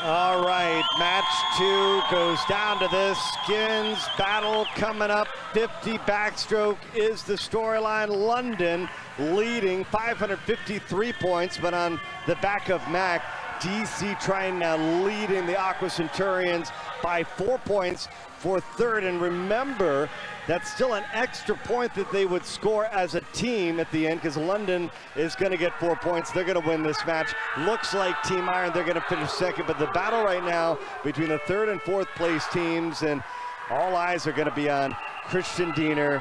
All right, match 2 goes down to this. Skins battle coming up. 50 backstroke is the storyline. London leading 553 points, but on the back of Mac. DC trying now leading the Aqua Centurions by 4 points for third. And remember, that's still an extra point that they would score as a team at the end, because London is going to get 4 points. They're going to win this match. Looks like Team Iron, they're going to finish second, but the battle right now between the third and fourth place teams, and all eyes are going to be on Christian Diener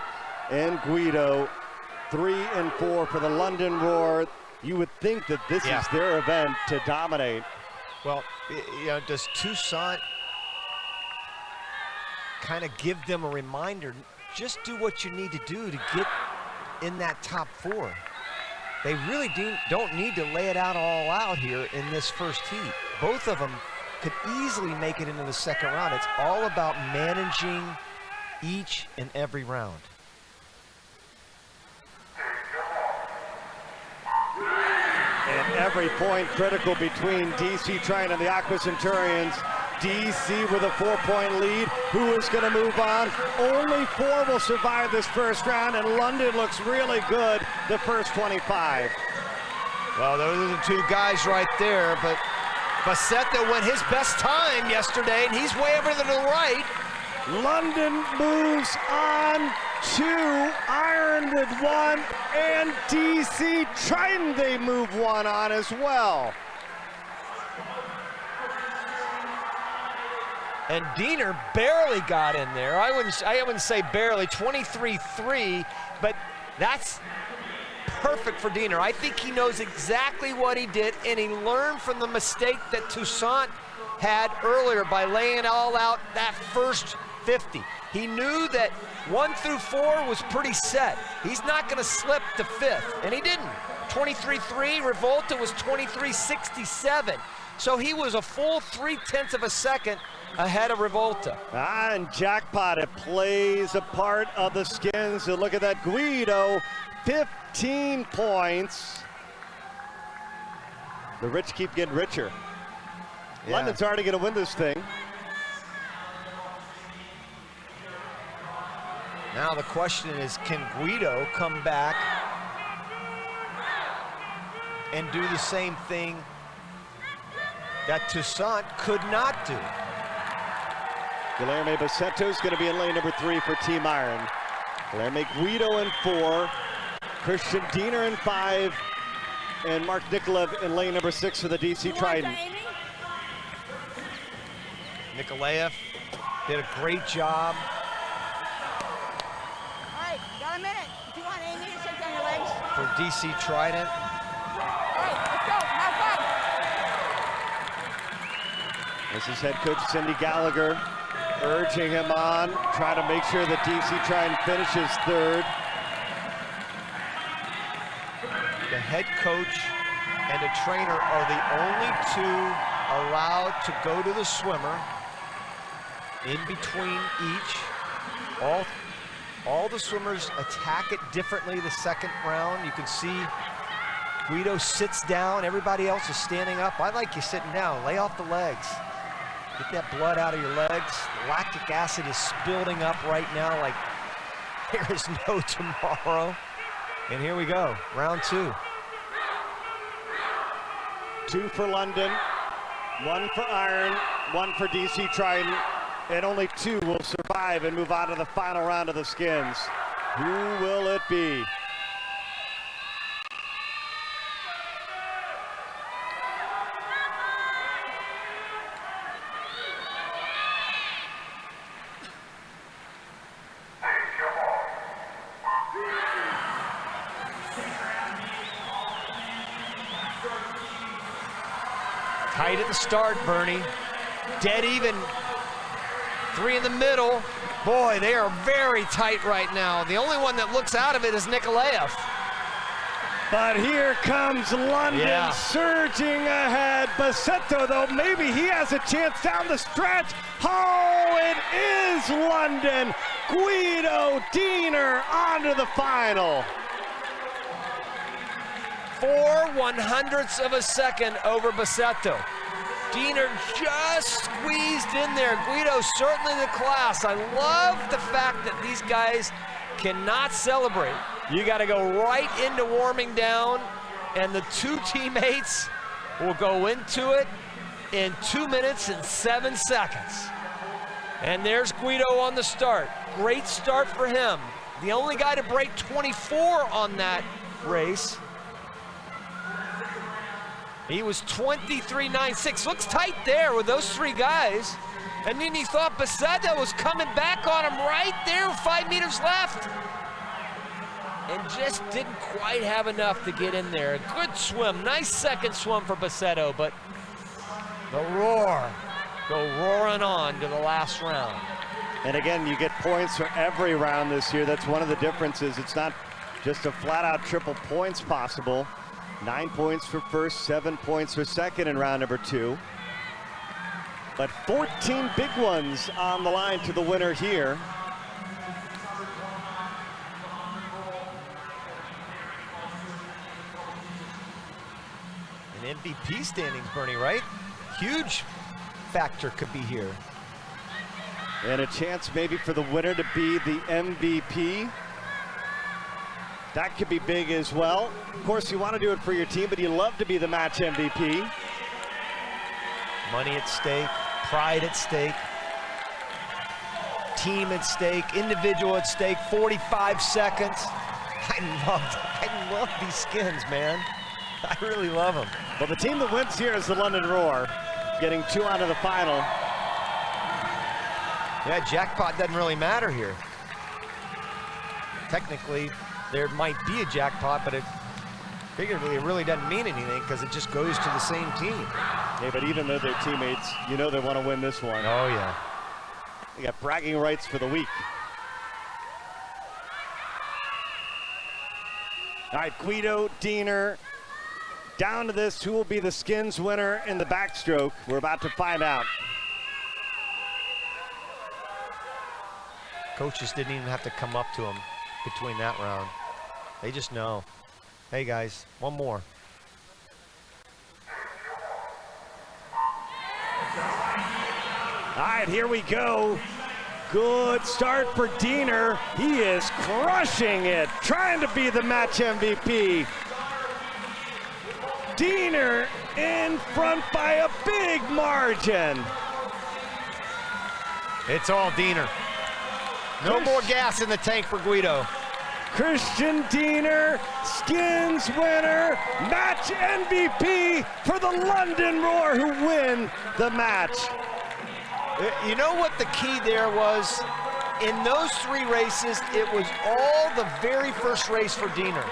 and Guido. 3 and 4 for the London Roar. You would think that this is their event to dominate. Well, you know, does Toussaint kind of give them a reminder, just do what you need to do to get in that top 4. They really don't need to lay it out all out here in this first heat. Both of them could easily make it into the second round. It's all about managing each and every round. And every point critical between DC Triton and the Aqua Centurions. DC with a 4-point lead. Who is going to move on? Only 4 will survive this first round, and London looks really good the first 25. Well, those are the 2 guys right there, but Basseto went his best time yesterday, and he's way over to the right. London moves on 2, Iron with 1, and DC Triton, they move 1 on as well. And Diener barely got in there. I wouldn't say barely, 23-3, but that's perfect for Diener. I think he knows exactly what he did, and he learned from the mistake that Toussaint had earlier by laying it all out that first 50. He knew that 1 through 4 was pretty set. He's not going to slip to 5th, and he didn't. 23-3, Rivolta was 23-67. So he was a full 0.3 of a second ahead of Rivolta. And jackpot, it plays a part of the Skins. So look at that, Guido, 15 points. The rich keep getting richer. Yeah. London's already going to win this thing. Now the question is, can Guido come back and do the same thing that Toussaint could not do? Guillerme Basseto is going to be in lane number 3 for Team Iron. Guillerme Guido in 4, Christian Diener in 5, and Mark Nikolaev in lane number 6 for the DC Trident. Nikolaev did a great job. All right, got a minute. If you want Amy to shake down your legs. For DC Trident. All right, let's go. Have fun. This is head coach Cindy Gallagher urging him on, trying to make sure that DC Trident finishes 3rd. The head coach and a trainer are the only 2 allowed to go to the swimmer in between each. All the swimmers attack it differently the second round. You can see Guido sits down, everybody else is standing up. I like you sitting down, lay off the legs. Get that blood out of your legs. The lactic acid is building up right now like there is no tomorrow. And here we go, round 2. 2 for London, 1 for Iron, 1 for DC Trident, and only 2 will survive and move on to the final round of the Skins. Who will it be? Tight at the start, Bernie. Dead even. 3 in the middle. Boy, they are very tight right now. The only one that looks out of it is Nikolaev. But here comes London surging ahead. Basseto, though, maybe he has a chance down the stretch. Oh, it is London. Guido Diener onto the final. 4/100ths of a second over Basseto. Diener just squeezed in there. Guido certainly the class. I love the fact that these guys cannot celebrate. You got to go right into warming down, and the two teammates will go into it in 2 minutes and 7 seconds. And there's Guido on the start. Great start for him. The only guy to break 24 on that race. He was 23.96. Looks tight there with those three guys. And then he thought Basseto was coming back on him right there with 5 meters left. And just didn't quite have enough to get in there. Good swim, nice second swim for Basseto, but the roar, go roaring on to the last round. And again, you get points for every round this year. That's one of the differences. It's not just a flat-out triple points possible. 9 points for first, 7 points for second in round number 2. But 14 big ones on the line to the winner here. An MVP standings, Bernie, right? Huge factor could be here. And a chance maybe for the winner to be the MVP. That could be big as well. Of course, you want to do it for your team, but you love to be the match MVP. Money at stake, pride at stake, team at stake, individual at stake, 45 seconds. I love these skins, man. I really love them. Well, the team that wins here is the London Roar, getting 2 out of the final. Yeah, jackpot doesn't really matter here. Technically, there might be a jackpot, but figuratively, it really doesn't mean anything because it just goes to the same team. Yeah, but even though they're teammates, you know they want to win this one. Oh, yeah. They got bragging rights for the week. All right, Guido, Diener, down to this. Who will be the skins winner in the backstroke? We're about to find out. Coaches didn't even have to come up to him between that round. They just know. Hey, guys, one more. All right, here we go. Good start for Diener. He is crushing it, trying to be the match MVP. Diener in front by a big margin. It's all Diener. No more gas in the tank for Guido. Christian Diener, skins winner, match MVP for the London Roar, who win the match. You know what the key there was? In those 3 races, it was all the very first race for Diener.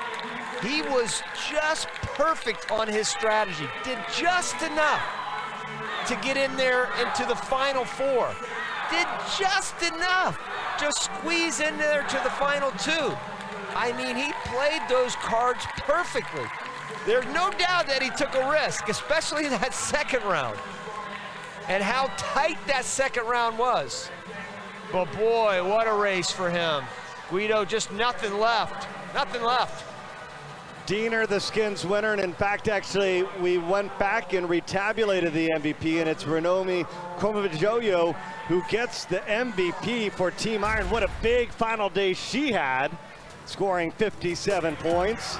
He was just perfect on his strategy, did just enough to get in there into the final 4. Did just enough to squeeze in there to the final 2. I mean, he played those cards perfectly. There's no doubt that he took a risk, especially in that second round. And how tight that second round was. But boy, what a race for him. Guido, just nothing left. Nothing left. Diener, the skins winner, and in fact, actually, we went back and retabulated the MVP, and it's Renomi Kromowidjojo who gets the MVP for Team Iron. What a big final day she had, scoring 57 points.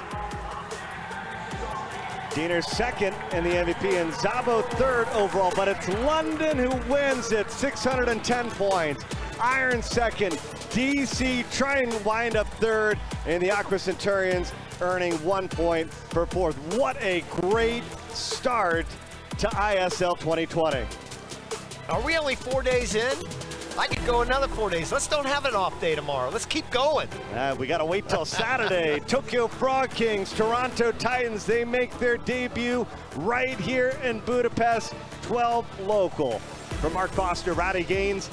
Diener second in the MVP, and Szabo third overall, but it's London who wins it, 610 points. Iron second, DC trying to wind up third, and the Aqua Centurions earning 1 point for fourth. What a great start to ISL 2020. Are we only 4 days in? I could go another 4 days. Let's don't have an off day tomorrow. Let's keep going. We got to wait till Saturday. Tokyo Frog Kings, Toronto Titans, they make their debut right here in Budapest, 12 local. For Mark Foster, Rowdy Gaines,